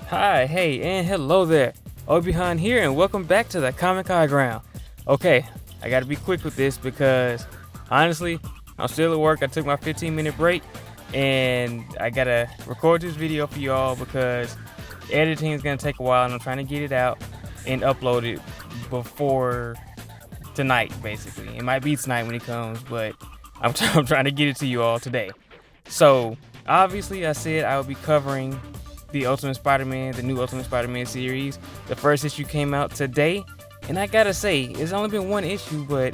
Hi, hey, and hello there. Obihan here, and welcome back to the Comic High Ground. Okay, I gotta be quick with this because honestly, I'm still at work. I took my 15-minute break, and I gotta record this video for y'all because editing is gonna take a while, and I'm trying to get it out and upload it before tonight, basically. It might be tonight when it comes, but I'm trying to get it to you all today. So, obviously, I said I would be covering the Ultimate Spider-Man, the new Ultimate Spider-Man series. The first issue came out today, and I gotta say, it's only been one issue, but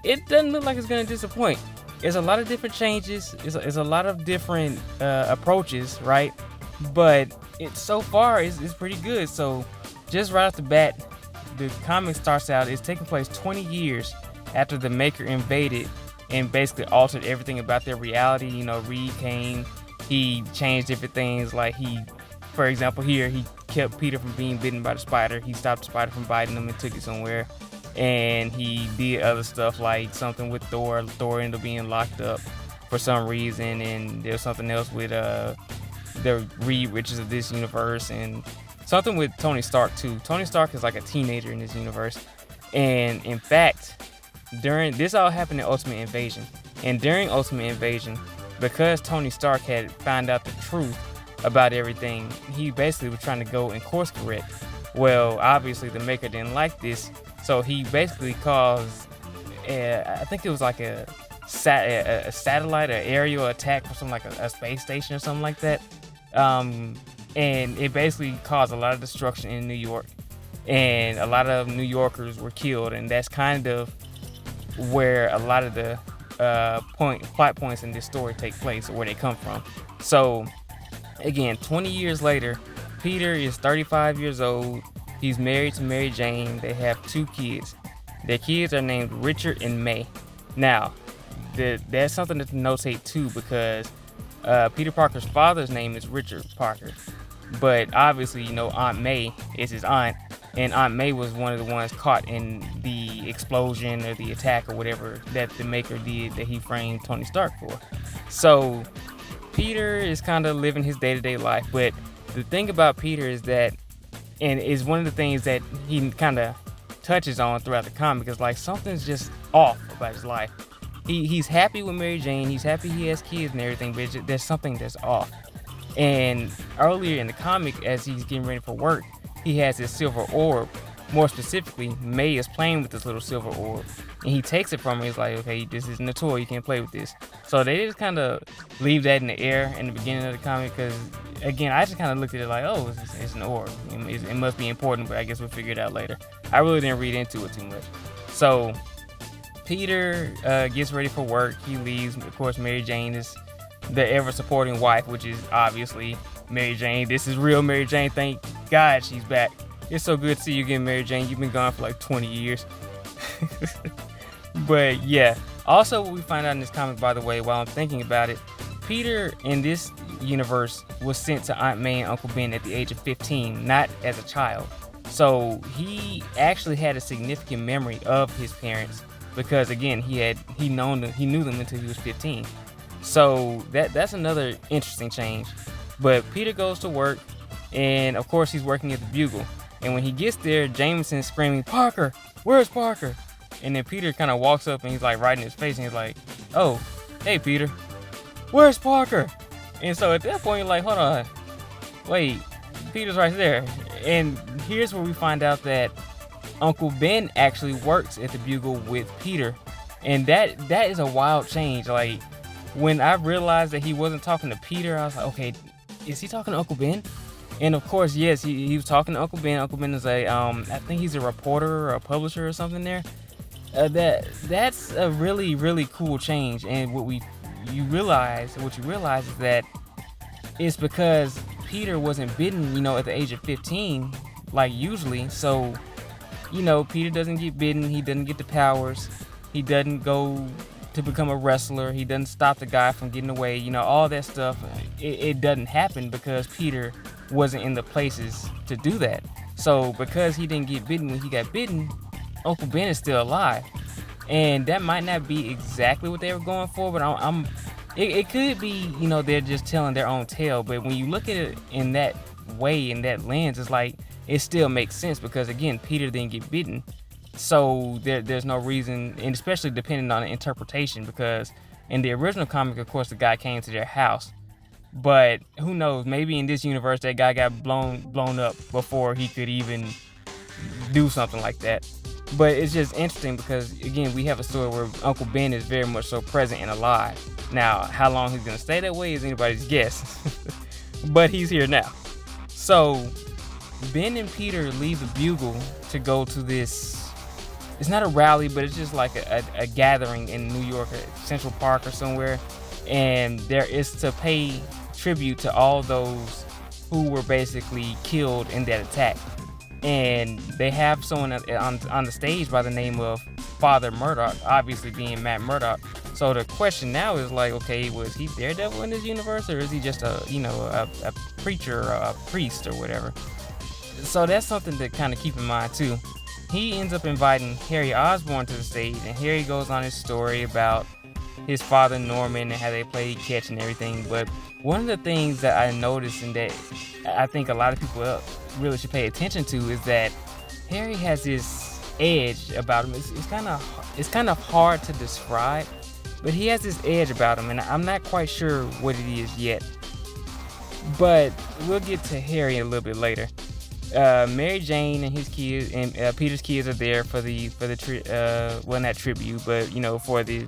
it doesn't look like it's gonna disappoint. There's a lot of different changes. It's a lot of different approaches, right? But it so far is pretty good. So, just right off the bat, the comic starts out. It's taking place 20 years after the Maker invaded and basically altered everything about their reality. You know, Reed came, he changed different things. Like for example, here he kept Peter from being bitten by the spider. He stopped the spider from biting him and took it somewhere. And he did other stuff like something with Thor. Thor ended up being locked up for some reason, and there's something else with the Reed Richards of this universe, and something with Tony Stark too. Tony Stark is like a teenager in this universe, and in fact, during this all happened in Ultimate Invasion, and during Ultimate Invasion, because Tony Stark had found out the truth about everything, he basically was trying to go and course correct. Well, obviously the Maker didn't like this, so he basically caused, I think it was like a satellite or aerial attack or something, like a space station or something like that. And it basically caused a lot of destruction in New York, and a lot of New Yorkers were killed, and that's kind of where a lot of the plot points in this story take place, or where they come from. So again, 20 years later, Peter is 35 years old. He's married to Mary Jane. They have 2 kids. Their kids are named Richard and May. Now, there's something to notate too, because Peter Parker's father's name is Richard Parker, but obviously, you know, Aunt May is his aunt, and Aunt May was one of the ones caught in the explosion or the attack or whatever that the Maker did that he framed Tony Stark for. So Peter is kind of living his day-to-day life, but the thing about Peter is that, and is one of the things that he kind of touches on throughout the comic, is like something's just off about his life. He's happy with Mary Jane, he's happy he has kids and everything, but there's something that's off. And earlier in the comic, as he's getting ready for work, he has his silver orb. More specifically, May is playing with this little silver orb, and he takes it from her. He's like, okay, this isn't a toy, you can't play with this. So they just kind of leave that in the air in the beginning of the comic, because again, I just kind of looked at it like, oh, it's an orb, it must be important, but I guess we'll figure it out later. I really didn't read into it too much. So Peter gets ready for work, he leaves. Of course, Mary Jane is the ever supporting wife, which is obviously Mary Jane. This is real Mary Jane. Thank God she's back. It's so good to see you again, Mary Jane. You've been gone for like 20 years. But yeah, also what we find out in this comic, by the way, while I'm thinking about it, Peter in this universe was sent to Aunt May and Uncle Ben at the age of 15, not as a child. So he actually had a significant memory of his parents, because again, he knew them until he was 15. So that's another interesting change. But Peter goes to work, and of course he's working at the Bugle. And when he gets there, Jameson's screaming, "Parker, where's Parker?" And then Peter kind of walks up and he's like right in his face, and he's like, "Oh, hey Peter, where's Parker?" And so at that point you're like, hold on, wait, Peter's right there. And here's where we find out that Uncle Ben actually works at the Bugle with Peter. And that is a wild change. Like, when I realized that he wasn't talking to Peter, I was like, okay, is he talking to Uncle Ben? And of course, yes, he was talking to Uncle Ben. Uncle Ben is I think he's a reporter or a publisher or something there. That's a really, really cool change. And what you realize is that it's because Peter wasn't bitten, you know, at the age of 15, like usually. So, you know, Peter doesn't get bitten. He doesn't get the powers. He doesn't go to become a wrestler. He doesn't stop the guy from getting away. You know, all that stuff, it doesn't happen because Peter wasn't in the places to do that. So because he didn't get bitten when he got bitten, Uncle Ben is still alive. And that might not be exactly what they were going for, but it could be, you know, they're just telling their own tale. But when you look at it in that way, in that lens, it's like it still makes sense because again, Peter didn't get bitten, so there's no reason, and especially depending on the interpretation, because in the original comic, of course, the guy came to their house, but who knows? Maybe in this universe, that guy got blown up before he could even do something like that. But it's just interesting because again, we have a story where Uncle Ben is very much so present and alive. Now, how long he's gonna stay that way is anybody's guess. But he's here now. So Ben and Peter leave the Bugle to go to this, it's not a rally, but it's just like a gathering in New York, at Central Park or somewhere. And there is to pay tribute to all those who were basically killed in that attack. And they have someone on the stage by the name of Father Murdoch, obviously being Matt Murdock. So the question now is like, okay, was he Daredevil in this universe, or is he just a preacher or a priest or whatever? So that's something to kind of keep in mind too. He ends up inviting Harry Osborn to the stage, and Harry goes on his story about his father Norman and how they played catch and everything. But one of the things that I noticed, and that I think a lot of people really should pay attention to, is that Harry has this edge about him. It's kind of hard to describe, but he has this edge about him, and I'm not quite sure what it is yet. But we'll get to Harry a little bit later. Mary Jane and his kids and Peter's kids are there for the well, not tribute, but for the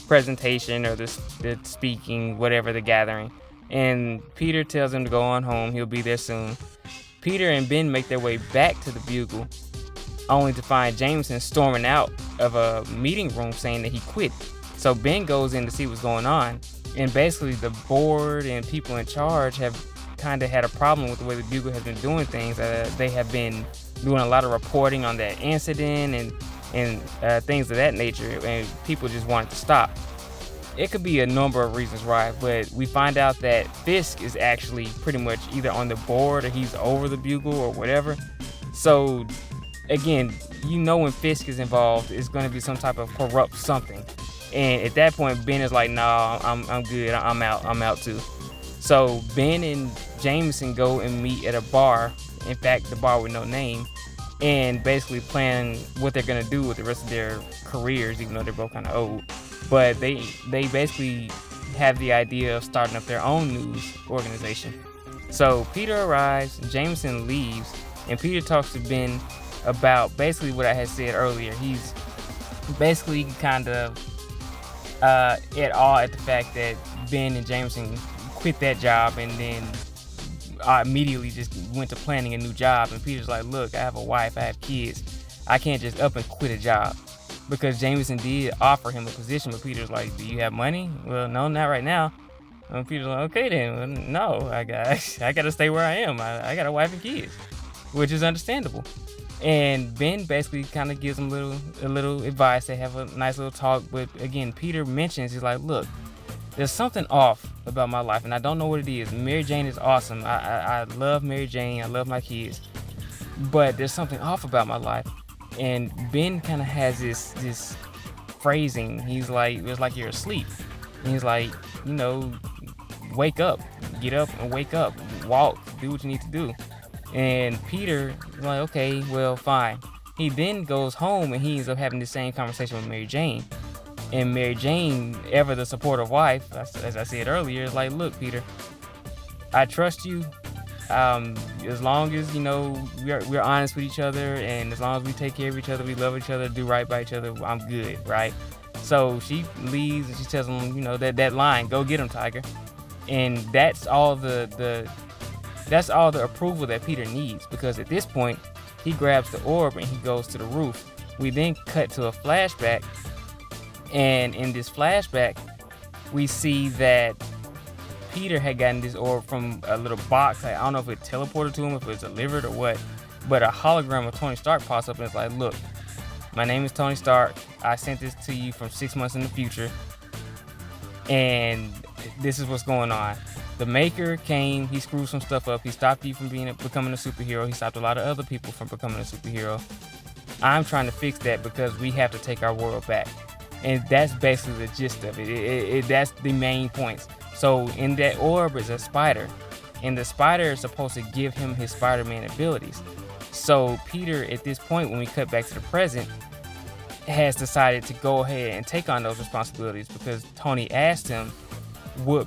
presentation or the speaking, whatever, the gathering. And Peter tells him to go on home. He'll be there soon. Peter and Ben make their way back to the Bugle, only to find Jameson storming out of a meeting room saying that he quit. So Ben goes in to see what's going on, and basically the board and people in charge have kind of had a problem with the way the Bugle has been doing things. They have been doing a lot of reporting on that incident and things of that nature, and people just want it to stop. It could be a number of reasons why, but we find out that Fisk is actually pretty much either on the board or he's over the Bugle or whatever. So again, when Fisk is involved, it's going to be some type of corrupt something. And at that point, Ben is like, "Nah, I'm good. I'm out too." So Ben and Jameson go and meet at a bar. In fact, the bar with no name, and basically plan what they're gonna do with the rest of their careers, even though they're both kind of old. But they basically have the idea of starting up their own news organization. So Peter arrives, Jameson leaves, and Peter talks to Ben about basically what I had said earlier. He's basically kind of at awe at the fact that Ben and Jameson quit that job and then immediately just went to planning a new job. And Peter's like, "Look, I have a wife, I have kids. I can't just up and quit a job." Because Jameson did offer him a position, but Peter's like, "Do you have money?" "Well, no, not right now." And Peter's like, "Okay then, well, no, I got to stay where I am. I got a wife and kids," which is understandable. And Ben basically kind of gives him a little advice. They have a nice little talk, but again, Peter mentions, he's like, "Look, there's something off about my life, and I don't know what it is. Mary Jane is awesome. I love Mary Jane. I love my kids, but there's something off about my life." And Ben kind of has this phrasing. He's like, "It's like you're asleep." And he's like, "Wake up, get up and wake up, walk, do what you need to do." And Peter is like, "Okay, well, fine." He then goes home and he ends up having the same conversation with Mary Jane. And Mary Jane, ever the supportive wife, as I said earlier, is like, "Look, Peter, I trust you. As long as we're honest with each other, and as long as we take care of each other, we love each other, do right by each other, I'm good, right?" So she leaves and she tells him, that line, "Go get him, Tiger." And that's all the approval that Peter needs, because at this point he grabs the orb and he goes to the roof. We then cut to a flashback, and in this flashback we see that Peter had gotten this orb from a little box. I don't know if it teleported to him, if it was delivered or what, but a hologram of Tony Stark pops up and it's like, "Look, my name is Tony Stark. I sent this to you from 6 months in the future, and this is what's going on. The Maker came, he screwed some stuff up. He stopped you from becoming a superhero. He stopped a lot of other people from becoming a superhero. I'm trying to fix that because we have to take our world back." And that's basically the gist of it. That's the main points. So in that orb is a spider, and the spider is supposed to give him his Spider-Man abilities. So Peter, at this point, when we cut back to the present, has decided to go ahead and take on those responsibilities because Tony asked him, will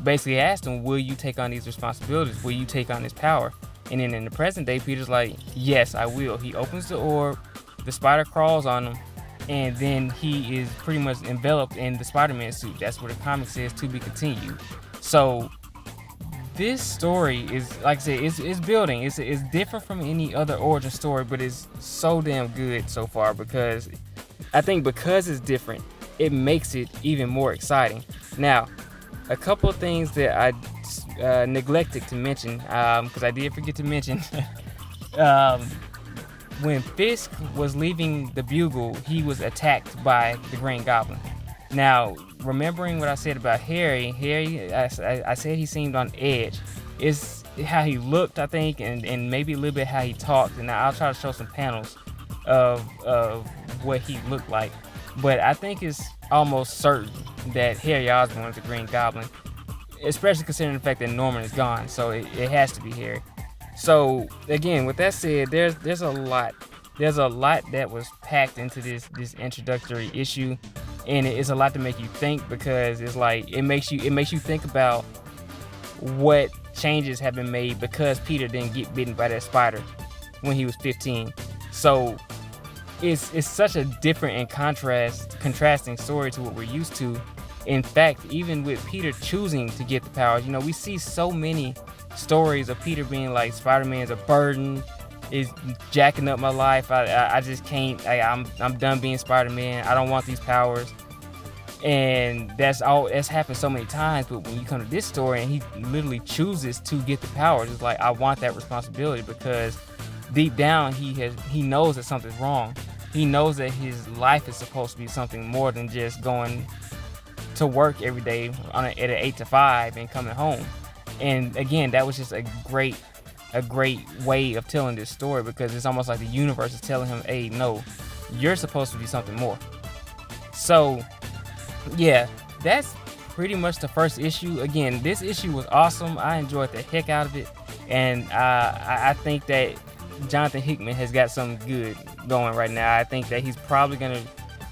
you take on these responsibilities? Will you take on this power? And then in the present day, Peter's like, yes, I will. He opens the orb, the spider crawls on him, and then he is pretty much enveloped in the Spider-Man suit. That's what the comic says, to be continued. So this story is, like I said, it's building. It's different from any other origin story, but it's so damn good so far because I think because it's different, it makes it even more exciting. Now, a couple of things that I neglected to mention, because I did forget to mention, when Fisk was leaving the Bugle, he was attacked by the Green Goblin. Now, remembering what I said about Harry, I said he seemed on edge. It's how he looked, I think, and maybe a little bit how he talked. And I'll try to show some panels of what he looked like. But I think it's almost certain that Harry Osborn is the Green Goblin, especially considering the fact that Norman is gone. So it has to be Harry. So again, with that said, there's a lot that was packed into this introductory issue, and it's a lot to make you think because it's like it makes you think about what changes have been made because Peter didn't get bitten by that spider when he was 15. So it's such a different and contrasting story to what we're used to. In fact, even with Peter choosing to get the powers, we see so many stories of Peter being like, Spider-Man's a burden, is jacking up my life. I just can't. I'm done being Spider-Man. I don't want these powers. And that's happened so many times. But when you come to this story and he literally chooses to get the powers, it's like, I want that responsibility because deep down he knows that something's wrong. He knows that his life is supposed to be something more than just going to work every day at an 8 to 5 and coming home. And again, that was just a great way of telling this story because it's almost like the universe is telling him, hey, no, you're supposed to be something more. So yeah, that's pretty much the first issue. Again, this issue was awesome. I enjoyed the heck out of it, and I think that Jonathan Hickman has got something good going right now. I think that he's probably gonna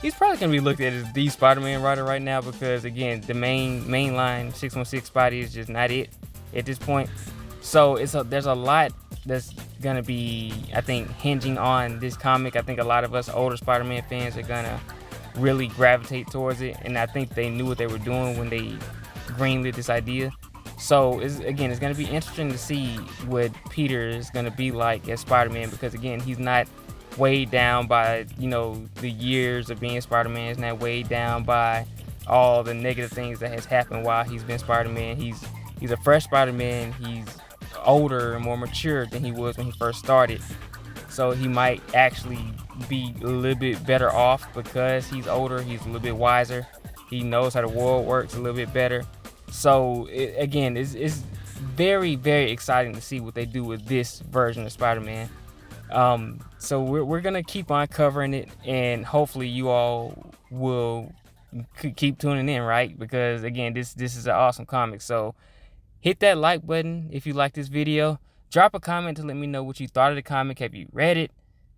be looked at as the Spider-Man writer right now because again, the main line 616 Spidey is just not it at this point. So there's a lot that's gonna be, I think, hinging on this comic. I think a lot of us older Spider-Man fans are gonna really gravitate towards it, and I think they knew what they were doing when they greenlit this idea. So it's going to be interesting to see what Peter is going to be like as Spider-Man because again, he's not weighed down by the years of being Spider-Man. He's not weighed down by all the negative things that has happened while he's been Spider-Man. He's a fresh Spider-Man. He's older and more mature than he was when he first started. So he might actually be a little bit better off because he's older. He's a little bit wiser. He knows how the world works a little bit better. So it's very, very exciting to see what they do with this version of Spider-Man. So we're gonna keep on covering it, and hopefully you all will keep tuning in, right? Because again, this is an awesome comic. So hit that like button if you like this video. Drop a comment to let me know what you thought of the comic. Have you read it,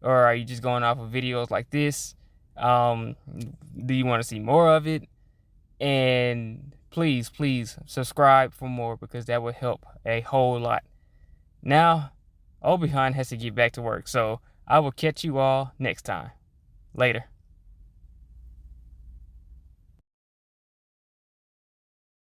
or are you just going off of videos like this? Do you want to see more of it? And please subscribe for more because that would help a whole lot. Now, Obi-Wan has to get back to work, so I will catch you all next time. Later.